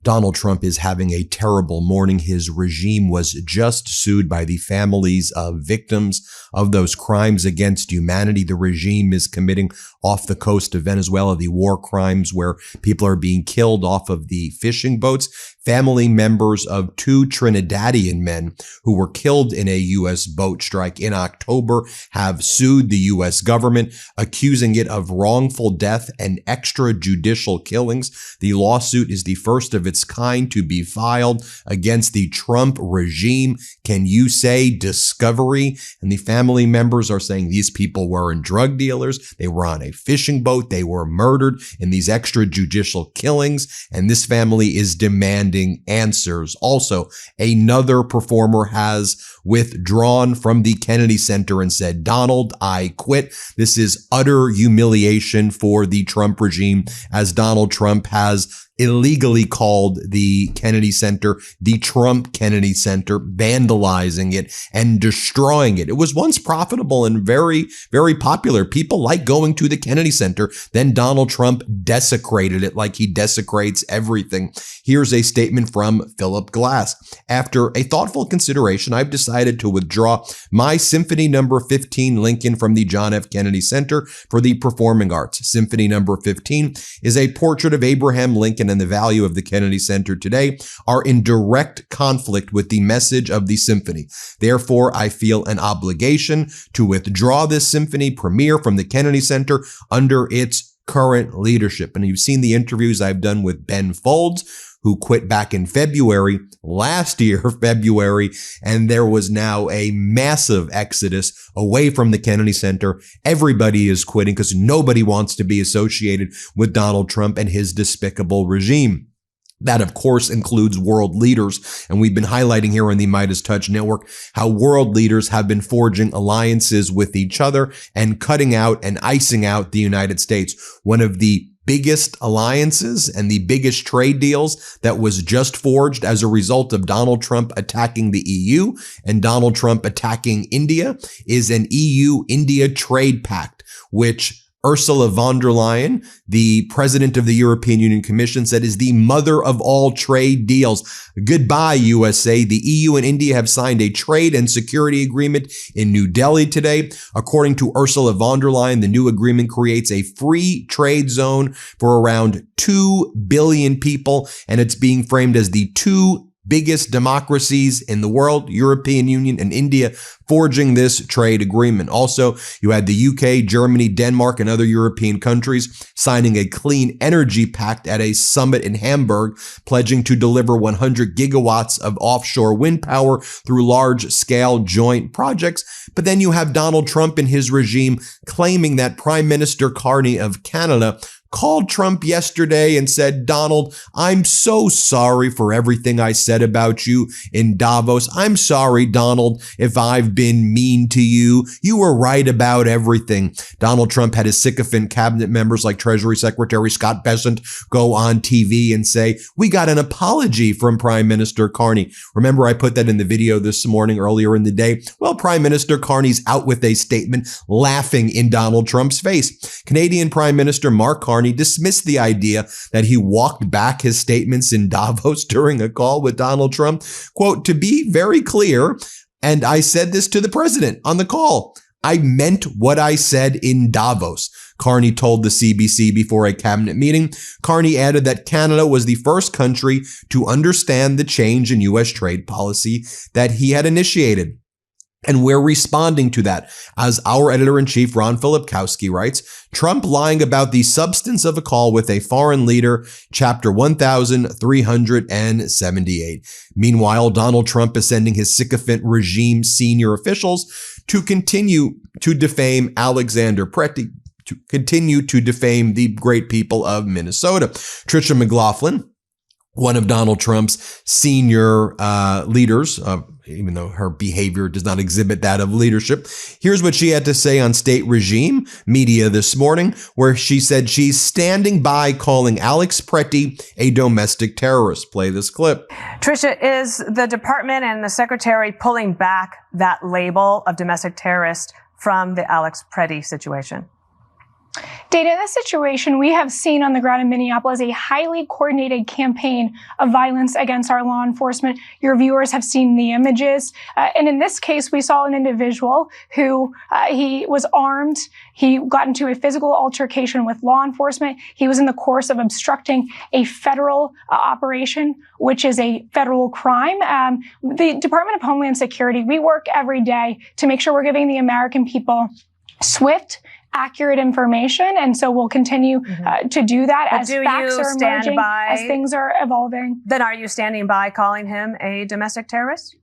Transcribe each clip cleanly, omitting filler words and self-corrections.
Donald Trump is having a terrible morning. His regime was just sued by the families of victims of those crimes against humanity the regime is committing off the coast of Venezuela, the war crimes where people are being killed off of the fishing boats. Family members of two Trinidadian men who were killed in a U.S. boat strike in October have sued the U.S. government, accusing it of wrongful death and extrajudicial killings. The lawsuit is the first of its kind to be filed against the Trump regime. Can you say discovery? And the family members are saying these people weren't drug dealers. They were on a fishing boat. They were murdered in these extrajudicial killings. And this family is demanding answers. Also, another performer has withdrawn from the Kennedy Center and said, Donald, I quit. This is utter humiliation for the Trump regime, as Donald Trump has illegally called the Kennedy Center the Trump Kennedy Center, vandalizing it and destroying it. It was once profitable and very, very popular. People like going to the Kennedy Center. Then Donald Trump desecrated it like he desecrates everything. Here's a statement from Philip Glass. After a thoughtful consideration, I've decided to withdraw my Symphony No. 15 Lincoln from the John F. Kennedy Center for the Performing Arts. Symphony No. 15 is a portrait of Abraham Lincoln, and the value of the Kennedy Center today are in direct conflict with the message of the symphony. Therefore, I feel an obligation to withdraw this symphony premiere from the Kennedy Center under its current leadership. And you've seen the interviews I've done with Ben Folds, who quit back in February, last year, February, and there was now a massive exodus away from the Kennedy Center. Everybody is quitting because nobody wants to be associated with Donald Trump and his despicable regime. That, of course, includes world leaders. And we've been highlighting here on the MeidasTouch network how world leaders have been forging alliances with each other and cutting out and icing out the United States. One of the biggest alliances and the biggest trade deals that was just forged as a result of Donald Trump attacking the EU and Donald Trump attacking India is an EU-India trade pact, which Ursula von der Leyen, the president of the European Union Commission, said is the mother of all trade deals. Goodbye, USA. The EU and India have signed a trade and security agreement in New Delhi today. According to Ursula von der Leyen, the new agreement creates a free trade zone for around 2 billion people, and it's being framed as the two biggest democracies in the world, European Union and India, forging this trade agreement. Also, you had the UK, Germany, Denmark, and other European countries signing a clean energy pact at a summit in Hamburg, pledging to deliver 100 gigawatts of offshore wind power through large-scale joint projects. But then you have Donald Trump and his regime claiming that Prime Minister Carney of Canada called Trump yesterday and said, Donald, I'm so sorry for everything I said about you in Davos. I'm sorry, Donald, if I've been mean to you. You were right about everything. Donald Trump had his sycophant cabinet members like Treasury Secretary Scott Bessent go on TV and say, we got an apology from Prime Minister Carney. Remember, I put that in the video this morning earlier in the day. Well, Prime Minister Carney's out with a statement laughing in Donald Trump's face. Canadian Prime Minister Mark Carney dismissed the idea that he walked back his statements in Davos during a call with Donald Trump. Quote, to be very clear, and I said this to the president on the call, I meant what I said in Davos, Carney told the CBC before a cabinet meeting. Carney added that Canada was the first country to understand the change in U.S. trade policy that he had initiated. And we're responding to that. As our editor-in-chief, Ron Filipkowski, writes, Trump lying about the substance of a call with a foreign leader, chapter 1378. Meanwhile, Donald Trump is sending his sycophant regime senior officials to continue to defame Alexander Pretty, to continue to defame the great people of Minnesota. Tricia McLaughlin, one of Donald Trump's senior leaders, even though her behavior does not exhibit that of leadership. Here's what she had to say on state regime media this morning, where she said she's standing by calling Alex Pretty a domestic terrorist. Play this clip. Tricia, is the department and the secretary pulling back that label of domestic terrorist from the Alex Pretty situation? Dana, in this situation, we have seen on the ground in Minneapolis a highly coordinated campaign of violence against our law enforcement. Your viewers have seen the images. And in this case, we saw an individual who he was armed. He got into a physical altercation with law enforcement. He was in the course of obstructing a federal operation, which is a federal crime. The Department of Homeland Security, we work every day to make sure we're giving the American people swift, accurate information, and so we'll continue to do that as facts are emerging, as things are evolving. Then are you standing by calling him a domestic terrorist?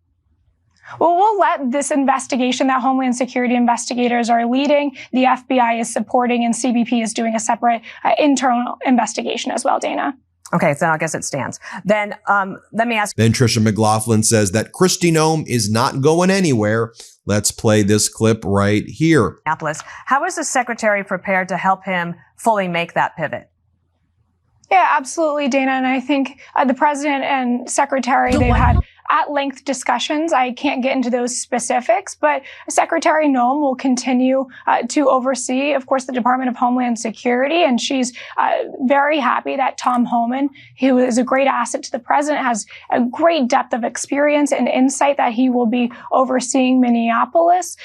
Well, we'll let this investigation that Homeland Security investigators are leading, the FBI is supporting, and CBP is doing a separate internal investigation as well, Dana. Okay, so I guess it stands. Then let me ask. Then Tricia McLaughlin says that Kristi Noem is not going anywhere. Let's play this clip right here. How is the secretary prepared to help him fully make that pivot? Yeah, absolutely, Dana. And I think the president and secretary, they've had at-length discussions. I can't get into those specifics, but Secretary Noem will continue to oversee, of course, the Department of Homeland Security, and she's very happy that Tom Homan, who is a great asset to the president, has a great depth of experience and insight that he will be overseeing Minneapolis.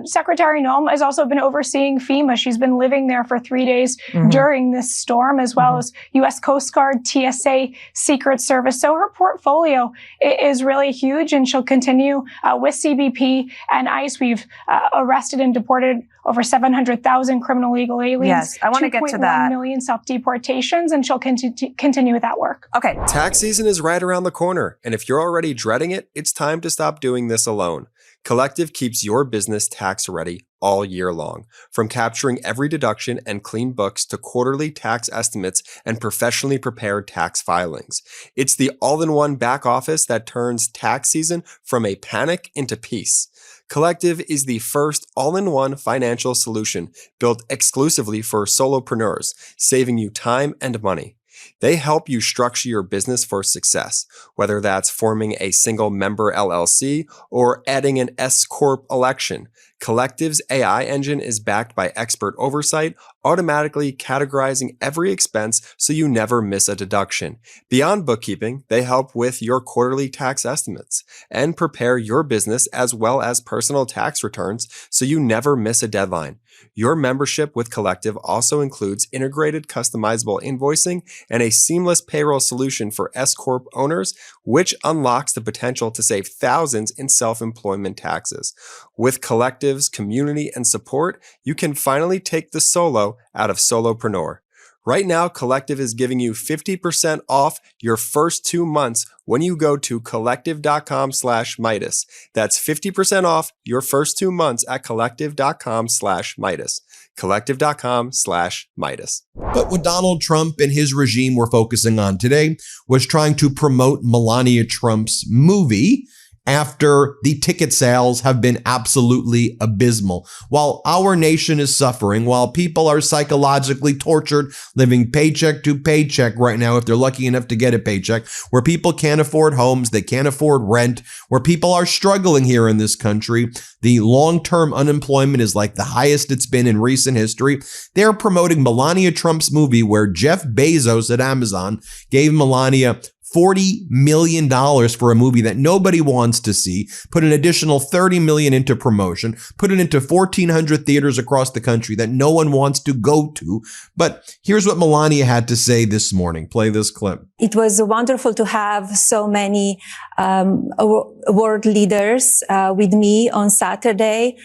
Secretary Noem has also been overseeing FEMA. She's been living there for 3 days during this storm, as well as U.S. Coast Guard, TSA, Secret Service. So her portfolio is really huge, and she'll continue with CBP and ICE. We've arrested and deported over 700,000 criminal illegal aliens. Yes, I want to get to that. 2.1 million self-deportations, and she'll continue with that work. Okay. Tax season is right around the corner, and if you're already dreading it, it's time to stop doing this alone. Collective keeps your business tax ready all year long. From capturing every deduction and clean books to quarterly tax estimates and professionally prepared tax filings. It's the all-in-one back office that turns tax season from a panic into peace. Collective is the first all-in-one financial solution built exclusively for solopreneurs, saving you time and money. They help you structure your business for success, whether that's forming a single member LLC or adding an S-Corp election. Collective's AI engine is backed by expert oversight, automatically categorizing every expense so you never miss a deduction. Beyond bookkeeping, they help with your quarterly tax estimates and prepare your business as well as personal tax returns so you never miss a deadline. Your membership with Collective also includes integrated customizable invoicing and a seamless payroll solution for S-Corp owners, which unlocks the potential to save thousands in self-employment taxes. With Collective's community and support, you can finally take the solo out of solopreneur. Right now, Collective is giving you 50% off your first 2 months when you go to collective.com/Meidas. That's 50% off your first 2 months at collective.com/Meidas. Collective.com/Meidas. But what Donald Trump and his regime were focusing on today was trying to promote Melania Trump's movie after the ticket sales have been absolutely abysmal. While our nation is suffering, while people are psychologically tortured, living paycheck to paycheck right now, if they're lucky enough to get a paycheck, where people can't afford homes, they can't afford rent, where people are struggling here in this country, the long-term unemployment is like the highest it's been in recent history. They're promoting Melania Trump's movie where Jeff Bezos at Amazon gave Melania $40 million for a movie that nobody wants to see, put an additional $30 million into promotion, put it into 1,400 theaters across the country that no one wants to go to. But here's what Melania had to say this morning. Play this clip. It was wonderful to have so many world leaders with me on Saturday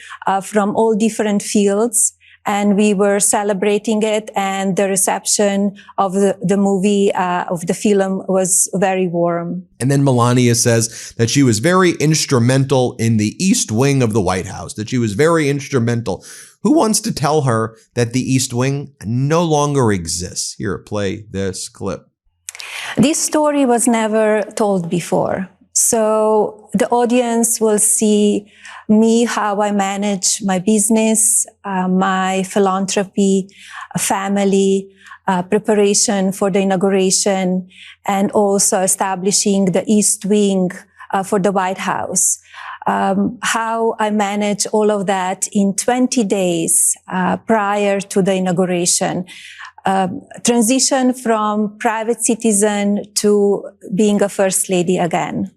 from all different fields. And we were celebrating it, and the reception of the movie, of the film was very warm. And then Melania says that she was very instrumental in the East Wing of the White House, that she was very instrumental. Who wants to tell her that the East Wing no longer exists? Here, play this clip. This story was never told before. So the audience will see me, how I manage my business, my philanthropy, family, preparation for the inauguration, and also establishing the East Wing for the White House. how I managed all of that in 20 days prior to the inauguration. Transition from private citizen to being a first lady again.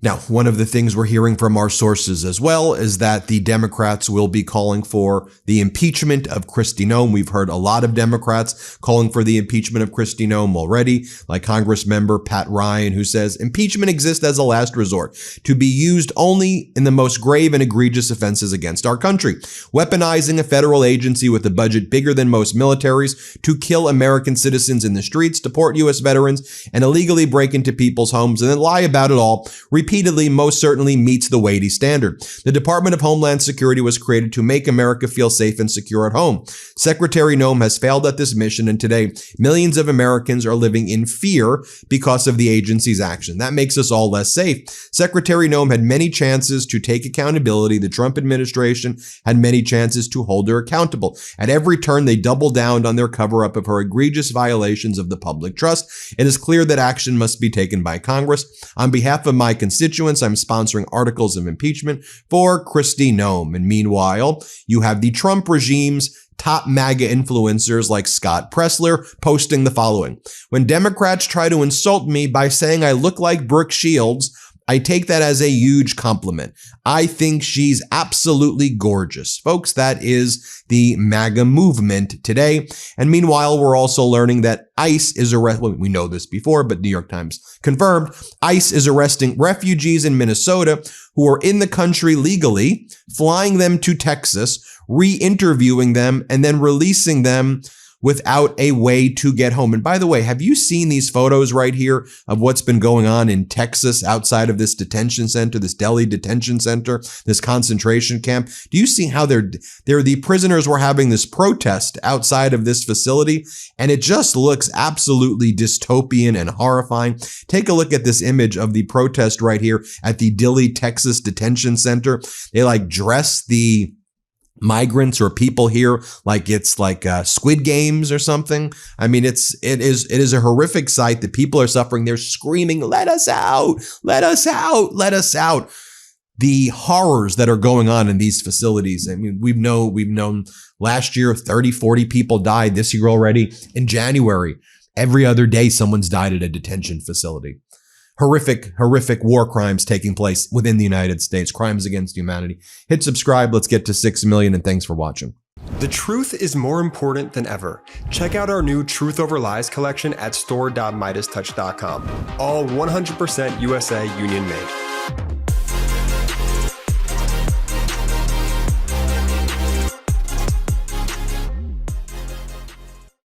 Now, one of the things we're hearing from our sources as well is that the Democrats will be calling for the impeachment of Kristi Noem. We've heard a lot of Democrats calling for the impeachment of Kristi Noem already, like Congress member Pat Ryan, who says impeachment exists as a last resort to be used only in the most grave and egregious offenses against our country. Weaponizing a federal agency with a budget bigger than most militaries to kill American citizens in the streets, deport U.S. veterans, and illegally break into people's homes and then lie about it all repeatedly most certainly meets the weighty standard. The Department of Homeland Security was created to make America feel safe and secure at home. Secretary Noem has failed at this mission, and today millions of Americans are living in fear because of the agency's action. That makes us all less safe. Secretary Noem had many chances to take accountability. The Trump administration had many chances to hold her accountable. At every turn, they doubled down on their cover-up of her egregious violations of the public trust. It is clear that action must be taken by Congress. On behalf of my constituents, I'm sponsoring articles of impeachment for Kristi Noem. And meanwhile, you have the Trump regime's top MAGA influencers like Scott Pressler posting the following. When Democrats try to insult me by saying I look like Brooke Shields, I take that as a huge compliment. I think she's absolutely gorgeous. Folks, that is the MAGA movement today. And meanwhile, we're also learning that ICE is arresting, well, we know this before, but New York Times confirmed, ICE is arresting refugees in Minnesota who are in the country legally, flying them to Texas, re-interviewing them, and then releasing them without a way to get home. And by the way, have you seen these photos right here of what's been going on in Texas outside of this detention center, this Delhi detention center, this concentration camp? Do you see how the prisoners were having this protest outside of this facility? And it just looks absolutely dystopian and horrifying. Take a look at this image of the protest right here at the Delhi, Texas detention center. They like dress the migrants or people here like it's like Squid Games or something. I mean, it is a horrific sight. The people are suffering. They're screaming, "Let us out! Let us out! Let us out!" The horrors that are going on in these facilities. I mean, we've known last year 30, 40 people died. This year already in January, every other day someone's died at a detention facility. Horrific war crimes taking place within the United States, crimes against humanity. Hit subscribe. Let's get to 6 million, and thanks for watching. The truth is more important than ever. Check out our new Truth Over Lies collection at store.MeidasTouch.com. All 100% USA union made.